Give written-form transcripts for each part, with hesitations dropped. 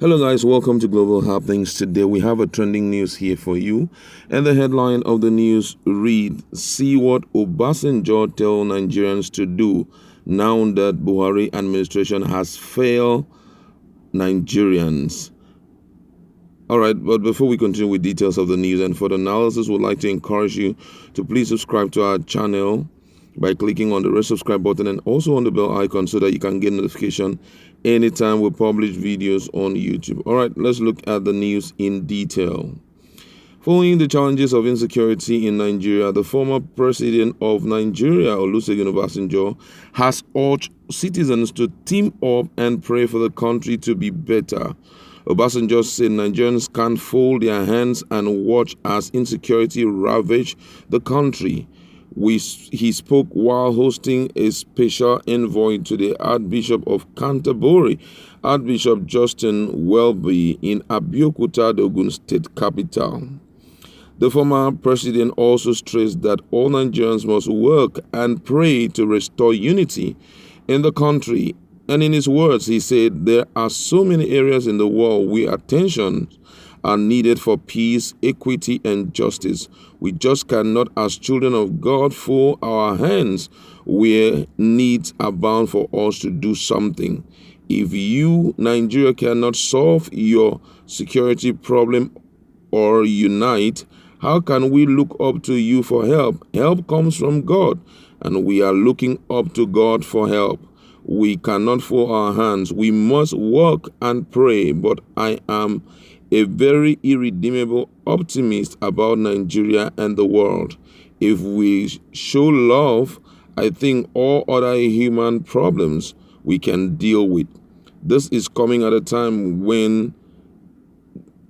Hello guys, welcome to Global Happenings. Today we have a trending news here for you. And the headline of the news read, "See what Obasanjo tell Nigerians to do now that Buhari administration has failed Nigerians." Alright, but before we continue with details of the news and further analysis, we'd like to encourage you to please subscribe to our channel by clicking on the red subscribe button and also on the bell icon so that you can get notification anytime we publish videos on YouTube. All right, let's look at the news in detail. Following the challenges of insecurity in Nigeria, the former president of Nigeria, Olusegun Obasanjo, has urged citizens to team up and pray for the country to be better. Obasanjo said Nigerians can't fold their hands and watch as insecurity ravages the country. He spoke while hosting a special envoy to the Archbishop of Canterbury, Archbishop Justin Welby, in Abeokuta, the Ogun State capital. The former president also stressed that all Nigerians must work and pray to restore unity in the country. And in his words, he said, "There are so many areas in the world where attention are needed for peace, equity, and justice. We just cannot, as children of God, fold our hands where needs abound for us to do something. If you, Nigeria, cannot solve your security problem or unite, how can we look up to you for help? Help comes from God, and we are looking up to God for help. We cannot fold our hands. We must work and pray, but I am a very irredeemable optimist about Nigeria and the world. If we show love, I think all other human problems we can deal with. This is coming at a time when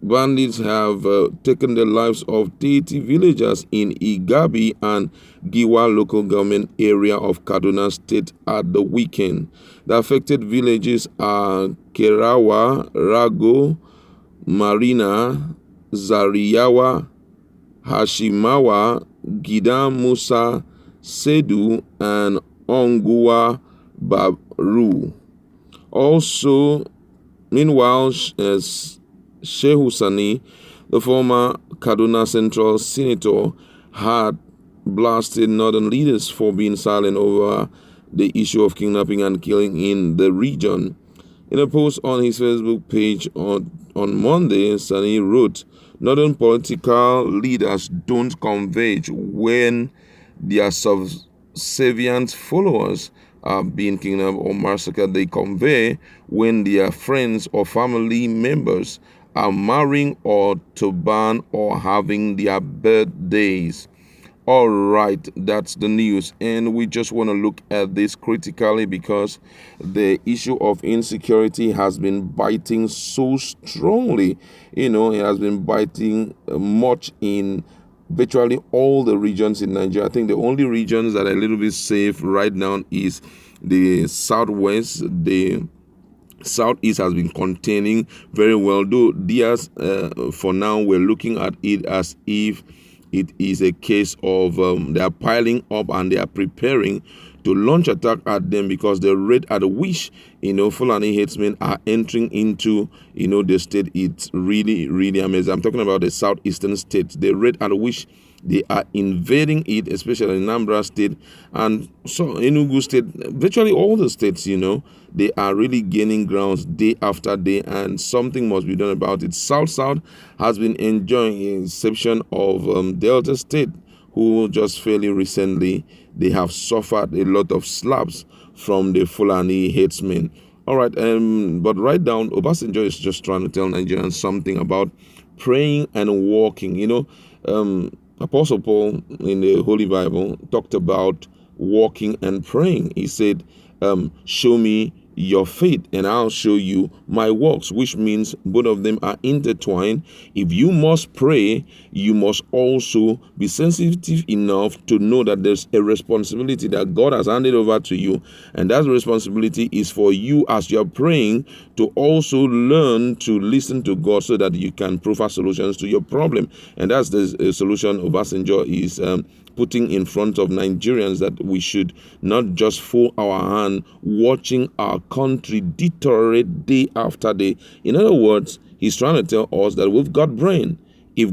bandits have taken the lives of 30 villagers in Igabi and Giwa local government area of Kaduna State at the weekend. The affected villages are Kerawa, Rago, Marina, Zariyawa, Hashimawa, Gida Musa, Sedu, and Ongua Baru. Also, meanwhile, Shehu Sani, the former Kaduna Central Senator, had blasted northern leaders for being silent over the issue of kidnapping and killing in the region. In a post on his Facebook page on Monday, Sani wrote, "Northern political leaders don't converge when their subservient followers are being kidnapped or massacred. They converge when their friends or family members are marrying or to ban or having their birthdays." All right, that's the news, and we just want to look at this critically because the issue of insecurity has been biting so strongly. It has been biting much in virtually all the regions in Nigeria. I think the only regions that are a little bit safe right now is the southwest. The Southeast has been containing very well, though theirs, for now, we're looking at it as if it is a case of they are piling up and they are preparing to launch attack at them because the rate at which Fulani herdsmen are entering into the state, it's really, really amazing. I'm talking about the southeastern states. The rate at which they are invading it, especially in Anambra State and so Enugu State, virtually all the states, they are really gaining grounds day after day, and something must be done about it. South has been enjoying a exception of Delta State, who just fairly recently, they have suffered a lot of slaps from the Fulani herdsmen. All right, but right down, Obasanjo is just trying to tell Nigerians something about praying and walking. Apostle Paul in the Holy Bible talked about walking and praying. He said, "Show me your faith and I'll show you my works," which means both of them are intertwined. If you must pray, you must also be sensitive enough to know that there's a responsibility that God has handed over to you, and that responsibility is for you, as you're praying, to also learn to listen to God so that you can provide solutions to your problem. And that's the solution Obasanjo is putting in front of Nigerians, that we should not just fold our hand watching our country deteriorate day after day. In other words, he's trying to tell us that we've got brain. If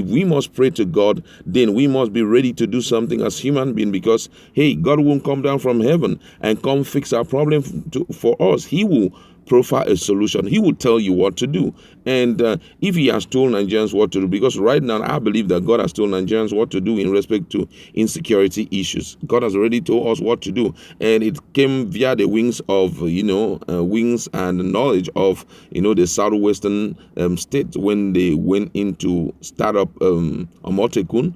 we must pray to God, then we must be ready to do something as human beings, because, hey, God won't come down from heaven and come fix our problem for us. He will provide a solution. He will tell you what to do. And if he has told Nigerians what to do, because right now I believe that God has told Nigerians what to do in respect to insecurity issues. God has already told us what to do, and it came via the wings of wings and knowledge of the southwestern states when they went into start up Amotekun.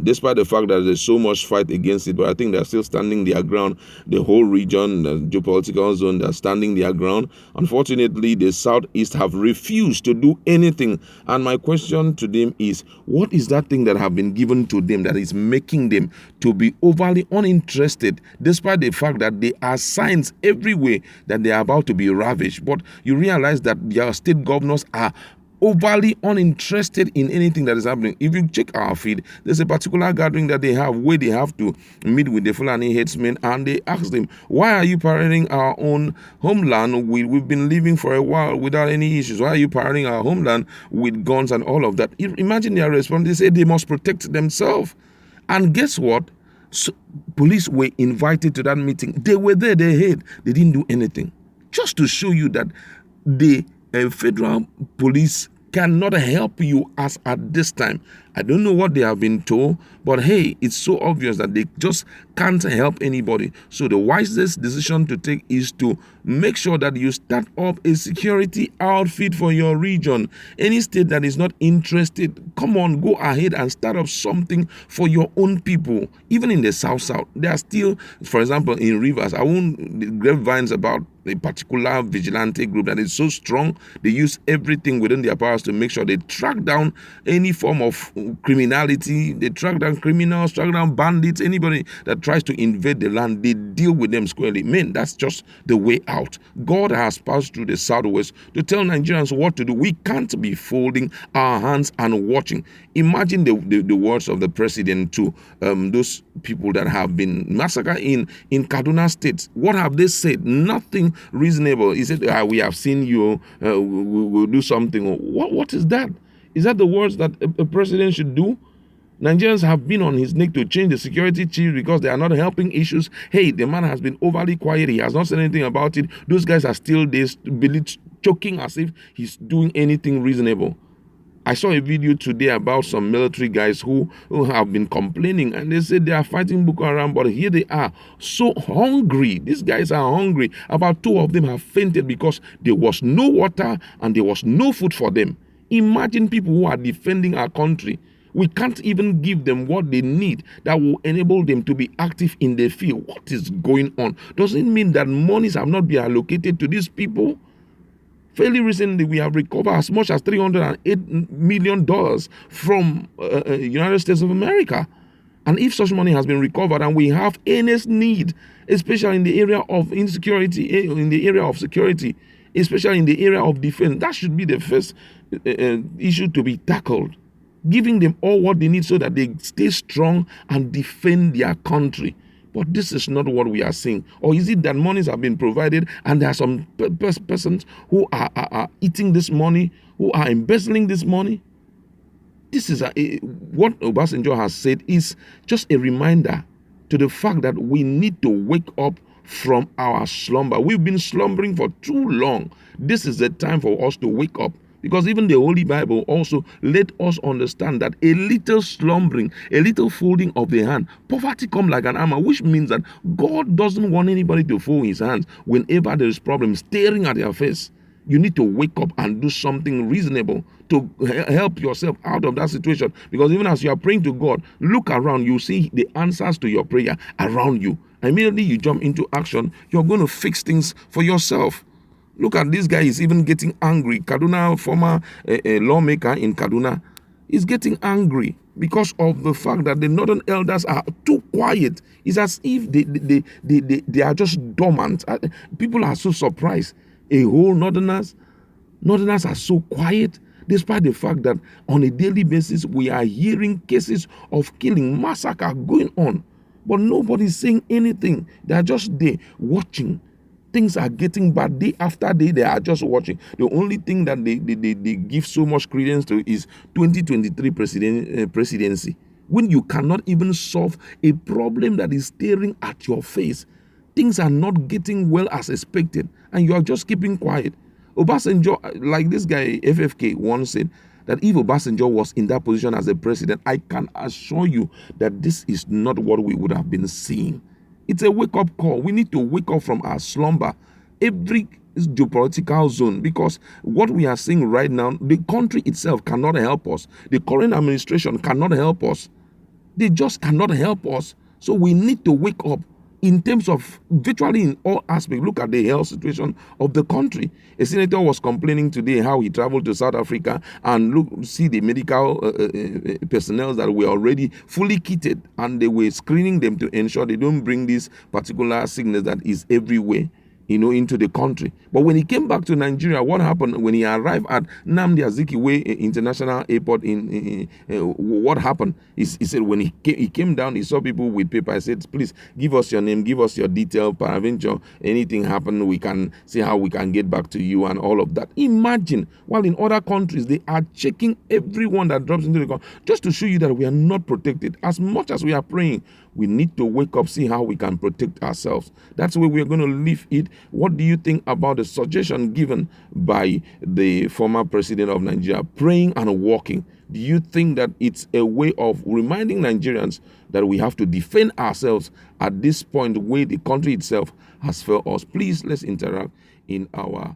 Despite the fact that there's so much fight against it, but I think they're still standing their ground. The whole region, the geopolitical zone, they're standing their ground. Unfortunately, the Southeast have refused to do anything. And my question to them is, what is that thing that have been given to them that is making them to be overly uninterested, despite the fact that there are signs everywhere that they are about to be ravaged? But you realize that their state governors are overly uninterested in anything that is happening. If you check our feed, there's a particular gathering that they have where they have to meet with the Fulani herdsmen, and they ask them, why are you parading our own homeland? We've been living for a while without any issues. Why are you parading our homeland with guns and all of that? Imagine their response. They say they must protect themselves. And guess what? So, police were invited to that meeting. They were there, they hid. They didn't do anything. Just to show you that the federal police cannot help you as at this time. I don't know what they have been told, but hey, it's so obvious that they just can't help anybody. So the wisest decision to take is to make sure that you start up a security outfit for your region. Any state that is not interested, come on, go ahead and start up something for your own people. Even in the South, there are still, for example, in Rivers, the grapevines about a particular vigilante group that is so strong, they use everything within their powers to make sure they track down any form of criminality. They track down criminals, track down bandits, anybody that tries to invade the land, they deal with them squarely. Man, that's just the way out. God has passed through the Southwest to tell Nigerians what to do. We can't be folding our hands and watching. Imagine the words of the president to those people that have been massacred in Kaduna State. What have they said? Nothing reasonable. He said, we have seen you, we'll do something. What is that? Is that the words that a president should do? Nigerians have been on his neck to change the security chief because they are not helping issues. Hey, the man has been overly quiet. He has not said anything about it. Those guys are still there, choking as if he's doing anything reasonable. I saw a video today about some military guys who have been complaining, and they said they are fighting Boko Haram, but here they are so hungry. These guys are hungry. About 2 of them have fainted because there was no water and there was no food for them. Imagine people who are defending our country. We can't even give them what they need that will enable them to be active in the field. What is going on? Does it mean that monies have not been allocated to these people? Fairly recently, we have recovered as much as $308 million from United States of America. And if such money has been recovered and we have earnest need, especially in the area of insecurity, in the area of security, especially in the area of defense, that should be the first issue to be tackled. Giving them all what they need so that they stay strong and defend their country. But this is not what we are seeing. Or is it that monies have been provided and there are some persons who are eating this money, who are embezzling this money? This is what Obasanjo has said is just a reminder to the fact that we need to wake up from our slumber. We've been slumbering for too long. This is the time for us to wake up. Because even the Holy Bible also let us understand that a little slumbering, a little folding of the hand, poverty comes like an armor, which means that God doesn't want anybody to fold his hands whenever there is problem staring at your face. You need to wake up and do something reasonable to help yourself out of that situation. Because even as you are praying to God, look around, you see the answers to your prayer around you. Immediately you jump into action, you're going to fix things for yourself. Look at this guy, he's even getting angry. Kaduna, former lawmaker in Kaduna, is getting angry because of the fact that the northern elders are too quiet. It's as if they are just dormant. People are so surprised. a whole Northerners are so quiet, despite the fact that on a daily basis we are hearing cases of killing, massacre going on. But nobody's saying anything. They are just there watching. Things are getting bad day after day. They are just watching. The only thing that they give so much credence to is 2023 presidency. When you cannot even solve a problem that is staring at your face, things are not getting well as expected, and you are just keeping quiet. Obasanjo, like this guy FFK once said, that if Obasanjo was in that position as a president, I can assure you that this is not what we would have been seeing. It's a wake-up call. We need to wake up from our slumber. Every geopolitical zone, because what we are seeing right now, the country itself cannot help us. The current administration cannot help us. They just cannot help us. So we need to wake up in terms of virtually in all aspects. Look at the health situation of the country. A senator was complaining today how he traveled to South Africa and see the medical personnel that were already fully kitted, and they were screening them to ensure they don't bring this particular sickness that is everywhere, into the country. But when he came back to Nigeria, what happened when he arrived at Nnamdi Azikiwe International Airport? What happened? He said when he came down, he saw people with paper. I said, please give us your name, give us your detail. Peradventure, anything happen, we can see how we can get back to you and all of that. Imagine, while in other countries, they are checking everyone that drops into the country, just to show you that we are not protected. As much as we are praying, we need to wake up, see how we can protect ourselves. That's where we are going to leave it. What do you think about the suggestion given by the former president of Nigeria, praying and walking? Do you think that it's a way of reminding Nigerians that we have to defend ourselves at this point where the country itself has failed us? Please, let's interact in our